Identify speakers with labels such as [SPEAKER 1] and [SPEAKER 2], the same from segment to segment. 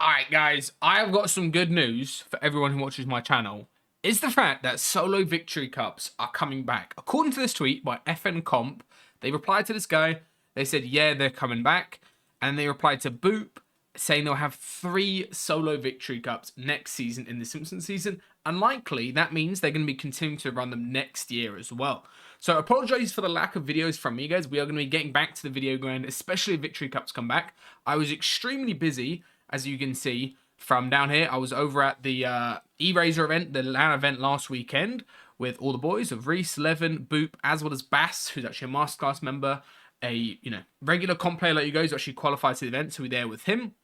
[SPEAKER 1] Alright guys, I have got some good news for everyone who watches my channel. It's the fact that solo victory cups are coming back. According to this tweet by FN Comp, they replied to this guy, they said yeah, they're coming back, and they replied to Boop saying they'll have 3 solo victory cups next season in the Simpsons season, and likely that means they're going to be continuing to run them next year as well. So apologize for the lack of videos from me guys. We are going to be getting back to the video grind, especially if victory cups come back. I was extremely busy, as you can see from down here. I was over at the E-Razor event, the LAN event last weekend, with all the boys of Reese, Levin, Boop, as well as Bass, who's actually a masterclass member, a regular comp player like you guys who actually qualified to the event, so we're there with him.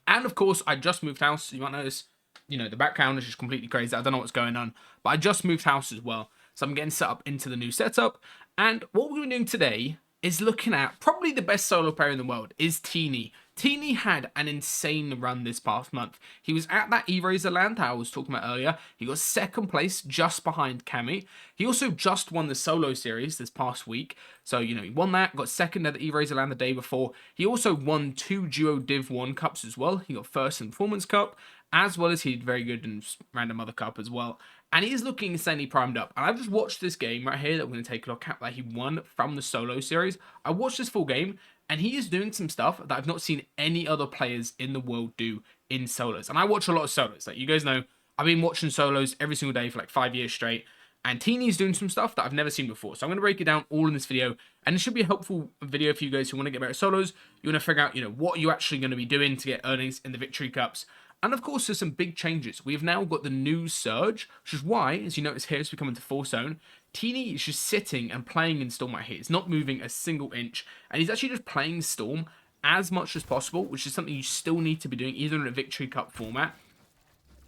[SPEAKER 1] And of course, I just moved house, so you might notice, the background is just completely crazy. I don't know what's going on, but I just moved house as well, so I'm getting set up into the new setup. And what we're doing today is looking at probably the best solo player in the world is T3eny. T3eny had an insane run this past month. He was at that E-Razor land that I was talking about earlier. He got 2nd place just behind Cammy. He also just won the solo series this past week. So, he won that, got 2nd at the E-Razor land the day before. He also won 2 Duo Div 1 cups as well. He got 1st in Performance Cup, as well as he did very good in Random Other Cup as well. And he is looking insanely primed up. And I've just watched this game right here that we're going to take a look at that he won from the solo series. I watched this full game, and he is doing some stuff that I've not seen any other players in the world do in solos. And I watch a lot of solos. Like you guys know, I've been watching solos every single day for like 5 years straight. And T3eny is doing some stuff that I've never seen before. So I'm going to break it down all in this video. And it should be a helpful video for you guys who want to get better at solos. You want to figure out, what you're actually going to be doing to get earnings in the victory cups. And of course, there's some big changes. We have now got the new Surge, which is why, as you notice here, as we come into Force Zone, T3eny is just sitting and playing in Storm right here. He's not moving a single inch. And he's actually just playing Storm as much as possible, which is something you still need to be doing, either in a Victory Cup format.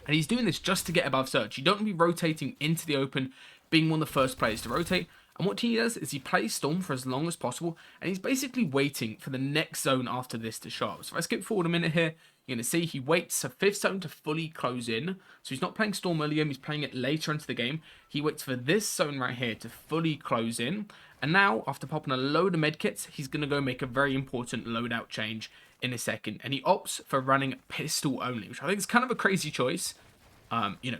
[SPEAKER 1] And he's doing this just to get above Surge. You don't want to be rotating into the open, being one of the first players to rotate. And what T3eny does is he plays Storm for as long as possible, and he's basically waiting for the next zone after this to show up. So if I skip forward a minute here, you're going to see he waits for 5th zone to fully close in. So he's not playing Storm earlier, he's playing it later into the game. He waits for this zone right here to fully close in. And now, after popping a load of medkits, he's going to go make a very important loadout change in a second. And he opts for running pistol only, which I think is kind of a crazy choice.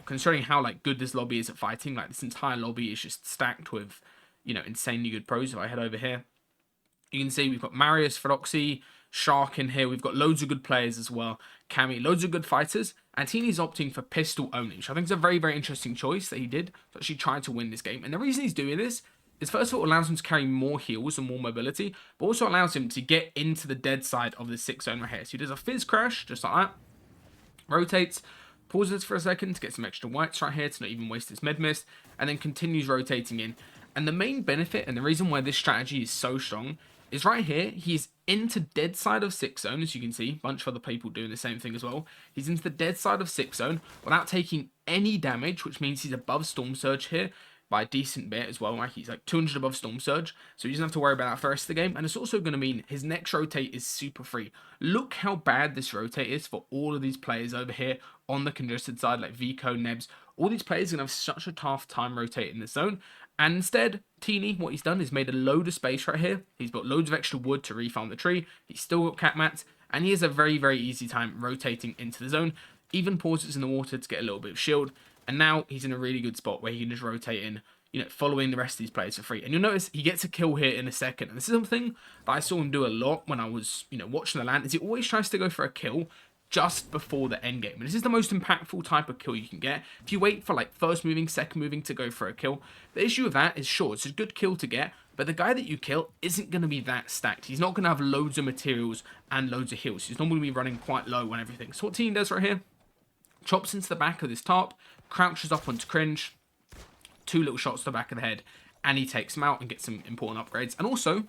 [SPEAKER 1] Considering how good this lobby is at fighting. This entire lobby is just stacked with, insanely good pros. If I head over here, you can see we've got Marius, Feroxy, Shark in here. We've got loads of good players as well. Cammy, loads of good fighters. And T3eny's opting for pistol only, which I think is a very, very interesting choice that he did to actually try to win this game. And the reason he's doing this is, first of all, it allows him to carry more heals and more mobility, but also allows him to get into the dead side of the 6th zone right here. So he does a fizz crash, just like that. Rotates, pauses for a second to get some extra whites right here to not even waste his med mist, and then continues rotating in. And the main benefit and the reason why this strategy is so strong is right here. He's into dead side of 6th zone, as you can see. A bunch of other people doing the same thing as well. He's into the dead side of 6th zone without taking any damage, which means he's above Storm Surge here by a decent bit as well. He's like 200 above Storm Surge, so he doesn't have to worry about that for the rest of the game. And it's also going to mean his next rotate is super free. Look how bad this rotate is for all of these players over here on the congested side, like Vico, Nebs. All these players are going to have such a tough time rotating this zone. And instead, T3eny, what he's done is made a load of space right here. He's got loads of extra wood to refarm the tree. He's still got cat mats, and he has a very, very easy time rotating into the zone. Even pauses in the water to get a little bit of shield. And now he's in a really good spot where he can just rotate in, following the rest of these players for free. And you'll notice he gets a kill here in a second. And this is something that I saw him do a lot when I was, watching the LAN, is he always tries to go for a kill just before the end game. And this is the most impactful type of kill you can get. If you wait for first moving, second moving to go for a kill, the issue with that is, sure, it's a good kill to get, but the guy that you kill isn't going to be that stacked. He's not going to have loads of materials and loads of heals. He's normally going to be running quite low on everything. So what T3eny does right here, chops into the back of this tarp, crouches up onto cringe, 2 little shots to the back of the head, and he takes him out and gets some important upgrades. And also,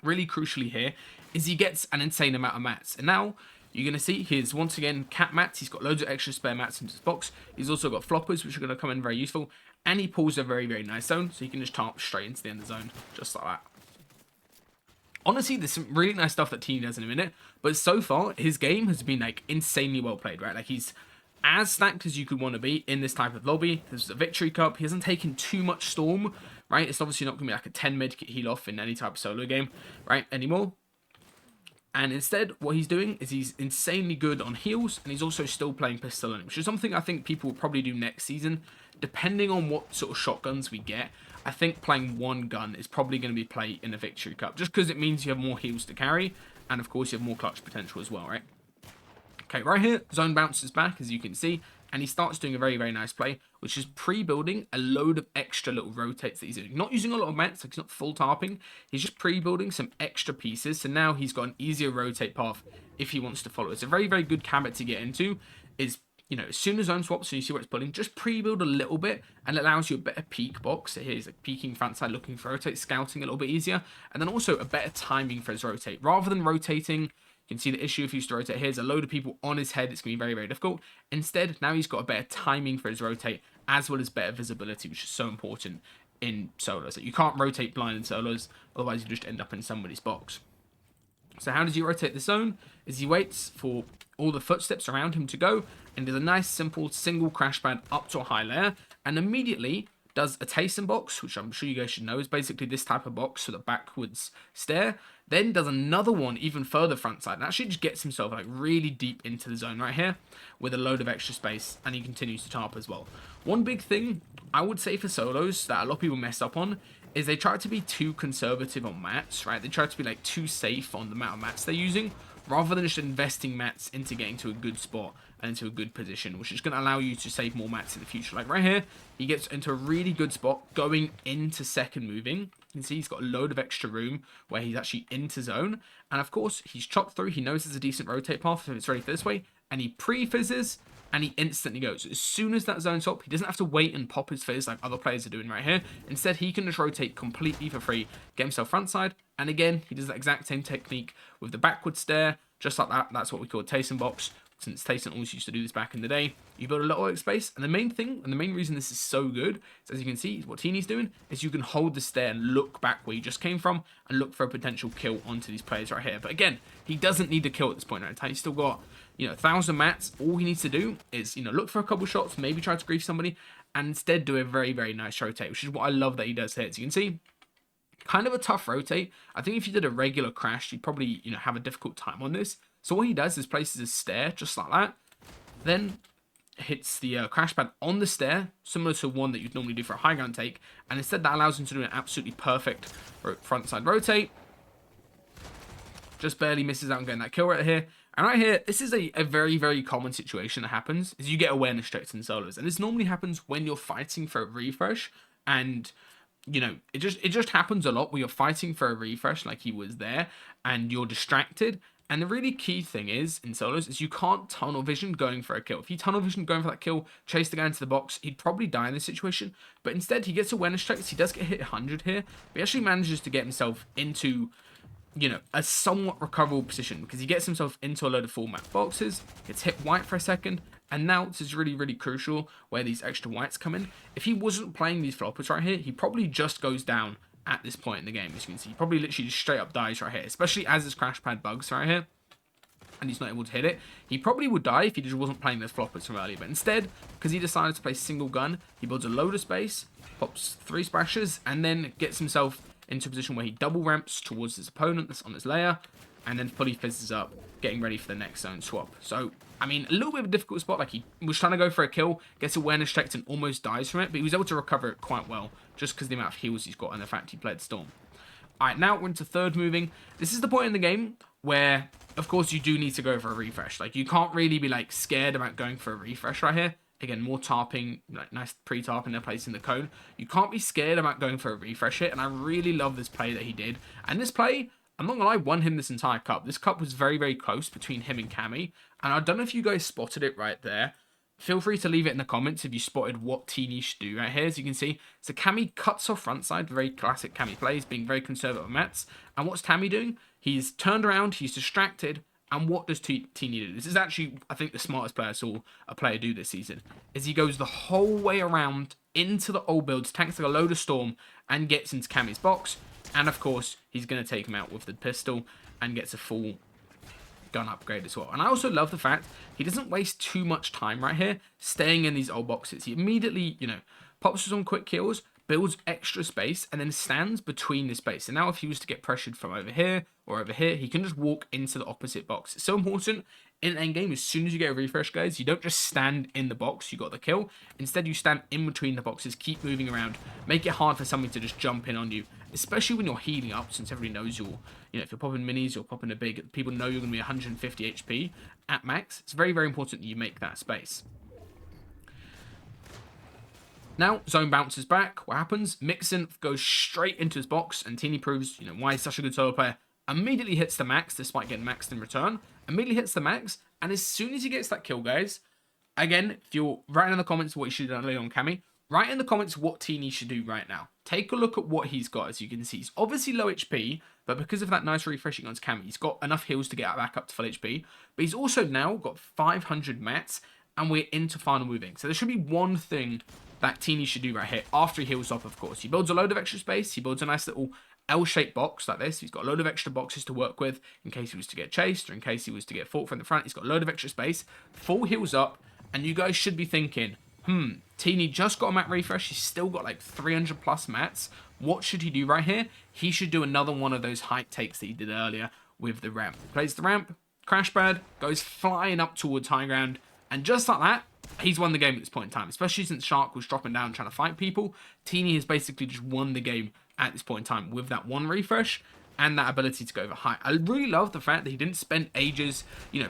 [SPEAKER 1] really crucially here, is he gets an insane amount of mats. And now, you're going to see his, once again, cat mats. He's got loads of extra spare mats in his box. He's also got floppers, which are going to come in very useful. And he pulls a very, very nice zone, so you can just tarp straight into the end of the zone, just like that. Honestly, there's some really nice stuff that T3eny does in a minute, but so far, his game has been, insanely well played, right? He's as stacked as you could want to be in this type of lobby. This is a victory cup. He hasn't taken too much Storm, right? It's obviously not going to be a 10 medkit heal off in any type of solo game, right, anymore. And instead, what he's doing is he's insanely good on heals, and he's also still playing pistol, which is something I think people will probably do next season, depending on what sort of shotguns we get. I think playing one gun is probably going to be played in a Victory Cup, just because it means you have more heals to carry, and of course you have more clutch potential as well, right? Okay, right here, zone bounces back, as you can see, and he starts doing a very, very nice play, which is pre-building a load of extra little rotates that he's doing. Not using a lot of mats, like he's not full tarping, he's just pre-building some extra pieces, so now he's got an easier rotate path if he wants to follow. It's a very, very good habit to get into, is, you know, as soon as zone swaps, so you see where it's pulling, just pre-build a little bit, and it allows you a better peek box. So here's like peeking front side, looking for rotate, scouting a little bit easier, and then also a better timing for his rotate. Rather than rotating, you can see the issue if he used to rotate here is a load of people on his head. It's going to be very, very difficult. Instead, now he's got a better timing for his rotate, as well as better visibility, which is so important in solos. Like, you can't rotate blind in solos, otherwise you just end up in somebody's box. So how does he rotate the zone? Is he waits for all the footsteps around him to go, and does a nice, simple, single crash pad up to a high layer, and immediately does a Taysom box, which I'm sure you guys should know is basically this type of box, so the backwards stair. Then does another one even further front side, and actually just gets himself like really deep into the zone right here with a load of extra space, and he continues to tarp as well. One big thing I would say for solos that a lot of people mess up on is they try to be too conservative on mats, right? They try to be like too safe on the amount of mats they're using, rather than just investing mats into getting to a good spot and into a good position, which is going to allow you to save more mats in the future. Like right here, he gets into a really good spot going into second moving. You can see he's got a load of extra room where he's actually into zone. And of course, he's chopped through. He knows there's a decent rotate path if it's ready for this way. And he pre-fizzes and he instantly goes. As soon as that zone swap, he doesn't have to wait and pop his fizz like other players are doing right here. Instead, he can just rotate completely for free, get himself front side. And again, he does that exact same technique with the backward stair, just like that. That's what we call a Taysom box, since Taysom always used to do this back in the day. You build a little work space, and the main thing, and the main reason this is so good, is as you can see, what T3eny's doing, is you can hold the stair and look back where you just came from, and look for a potential kill onto these players right here. But again, he doesn't need to kill at this point, right? He's still got, 1,000 mats. All he needs to do is, look for a couple shots, maybe try to grief somebody, and instead do a very, very nice rotate, which is what I love that he does here. As you can see, kind of a tough rotate. I think if you did a regular crash, you'd probably, have a difficult time on this. So what he does is places a stair just like that, then hits the crash pad on the stair, similar to one that you'd normally do for a high ground take, and instead that allows him to do an absolutely perfect front side rotate. Just barely misses out on getting that kill right here. And right here, this is a very, very common situation that happens, is you get awareness strikes in solos. And this normally happens when you're fighting for a refresh, and it just happens a lot where you're fighting for a refresh like he was there, and you're distracted. And the really key thing is, in solos, is you can't tunnel vision going for a kill. If he tunnel vision going for that kill, chase the guy into the box, he'd probably die in this situation. But instead, he gets awareness checks. He does get hit 100 here. But he actually manages to get himself into, a somewhat recoverable position, because he gets himself into a load of full map boxes, gets hit white for a second, and now this is really, really crucial where these extra whites come in. If he wasn't playing these floppers right here, he probably just goes down at this point in the game. As you can see, he probably literally just straight up dies right here, especially as his crash pad bugs right here and he's not able to hit it. He probably would die if he just wasn't playing those floppers from earlier, but instead, because he decided to play single gun, he builds a load of space, pops 3 splashes, and then gets himself into a position where he double ramps towards his opponent that's on his layer, and then fully fizzes up, getting ready for the next zone swap. So, I mean, a little bit of a difficult spot. Like, he was trying to go for a kill, gets awareness checked, and almost dies from it, but he was able to recover it quite well, just because of the amount of heals he's got and the fact he played Storm. Alright, now we're into third moving. This is the point in the game where, of course, you do need to go for a refresh. Like, you can't really be, like, scared about going for a refresh right here. Again, more tarping, like nice pre-tarping their place in the cone. You can't be scared about going for a refresh hit, and I really love this play that he did. And this play, I'm not gonna lie, won him this entire cup. This cup was very, very close between him and Cammy, and I don't know if you guys spotted it right there. Feel free to leave it in the comments if you spotted what T3eny should do right here. As you can see, so Cammy cuts off front side, very classic Cammy plays, being very conservative with mats. And what's Cammy doing? He's turned around, he's distracted, and what does T3eny do? This is actually, I think, the smartest player I saw a player do this season, is he goes the whole way around into the old builds, tanks like a load of Storm, and gets into Cammy's box. And of course, he's going to take him out with the pistol and gets a full gun upgrade as well. And I also love the fact he doesn't waste too much time right here staying in these old boxes. He immediately, pops some quick kills, builds extra space, and then stands between the space. And now if he was to get pressured from over here or over here, he can just walk into the opposite box. It's so important in Endgame. As soon as you get a refresh, guys, you don't just stand in the box, you got the kill. Instead, you stand in between the boxes, keep moving around, make it hard for somebody to just jump in on you, especially when you're healing up, since everybody knows you're, if you're popping minis, you're popping a big, people know you're going to be 150 HP at max. It's very, very important that you make that space. Now, zone bounces back. What happens? Mixon goes straight into his box, and T3eny proves, why he's such a good solo player. Immediately hits the max, despite getting maxed in return. Immediately hits the max, and as soon as he gets that kill, guys, again, if you're writing in the comments what you should have done on Cammy, write in the comments what T3eny should do right now. Take a look at what he's got. As you can see, he's obviously low HP, but because of that nice refreshing on his Cammy, he's got enough heals to get back up to full HP. But he's also now got 500 mats, and we're into final moving. So there should be one thing that T3eny should do right here after he heals up, of course. He builds a load of extra space. He builds a nice little L-shaped box like this. He's got a load of extra boxes to work with in case he was to get chased or in case he was to get fought from the front. He's got a load of extra space. Full heals up. And you guys should be thinking, T3eny just got a mat refresh. He's still got like 300 plus mats. What should he do right here? He should do another one of those height takes that he did earlier with the ramp. Plays the ramp, crash pad, goes flying up towards high ground. And just like that, he's won the game at this point in time. Especially since Shark was dropping down trying to fight people. T3eny has basically just won the game at this point in time with that one refresh and that ability to go over high. I really love the fact that he didn't spend ages,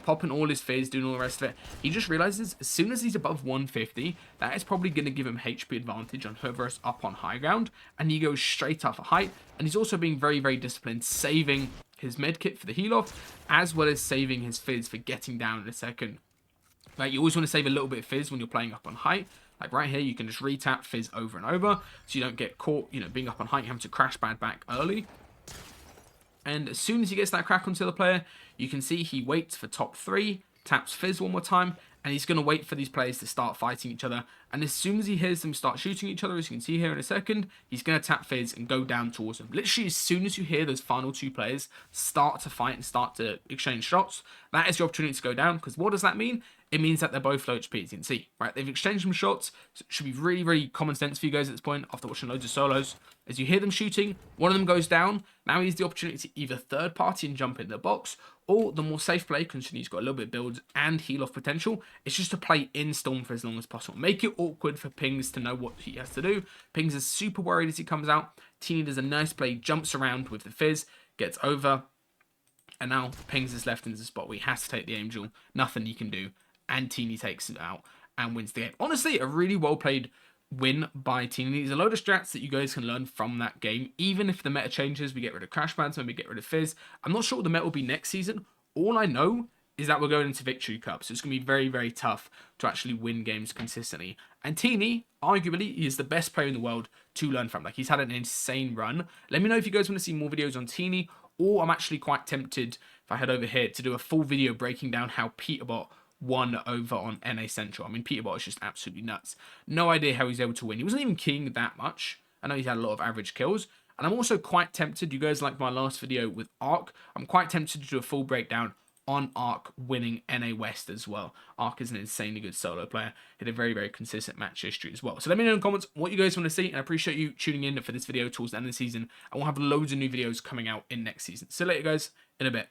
[SPEAKER 1] popping all his fizz, doing all the rest of it. He just realizes as soon as he's above 150, that is probably going to give him HP advantage on whoever is up on high ground. And he goes straight up for height. And he's also being very, very disciplined, saving his medkit for the heal off, as well as saving his fizz for getting down in a second. Like, you always want to save a little bit of fizz when you're playing up on height. Like right here, you can just retap fizz over and over, so you don't get caught, being up on height, having to crash bad back early. And as soon as he gets that crack onto the player, you can see he waits for top 3, taps fizz one more time, and he's going to wait for these players to start fighting each other. And as soon as he hears them start shooting each other, as you can see here in a second, he's going to tap fizz and go down towards them. Literally, as soon as you hear those final 2 players start to fight and start to exchange shots, that is your opportunity to go down. Because what does that mean? It means that they're both low HP, as you can see, right? They've exchanged some shots, so it should be really, really common sense for you guys at this point after watching loads of solos. As you hear them shooting, one of them goes down. Now he has the opportunity to either third party and jump in the box, or the more safe play, considering he's got a little bit of build and heal off potential, it's just to play in Storm for as long as possible. Make it awkward for Pings to know what he has to do. Pings is super worried as he comes out. T3eny does a nice play, jumps around with the fizz, gets over, and now Pings is left in the spot where he has to take the Angel. Nothing he can do. And T3eny takes it out and wins the game. Honestly, a really well played win by T3eny. There's a load of strats that you guys can learn from that game. Even if the meta changes, we get rid of crash pads, maybe get rid of fizz. I'm not sure what the meta will be next season. All I know is that we're going into Victory Cup, so it's going to be very, very tough to actually win games consistently. And T3eny, arguably, he is the best player in the world to learn from. Like, he's had an insane run. Let me know if you guys want to see more videos on T3eny, or I'm actually quite tempted, if I head over here, to do a full video breaking down how Peterbot won over on NA Central. I mean, Peterbot is just absolutely nuts. No idea how he's able to win. He wasn't even king that much. I know he's had a lot of average kills. And I'm also quite tempted, you guys like my last video with Ark, I'm quite tempted to do a full breakdown on Ark winning NA West as well. Ark is an insanely good solo player. He had a very, very consistent match history as well. So let me know in the comments what you guys want to see. And I appreciate you tuning in for this video towards the end of the season. And we'll have loads of new videos coming out in next season. See you later, guys, in a bit.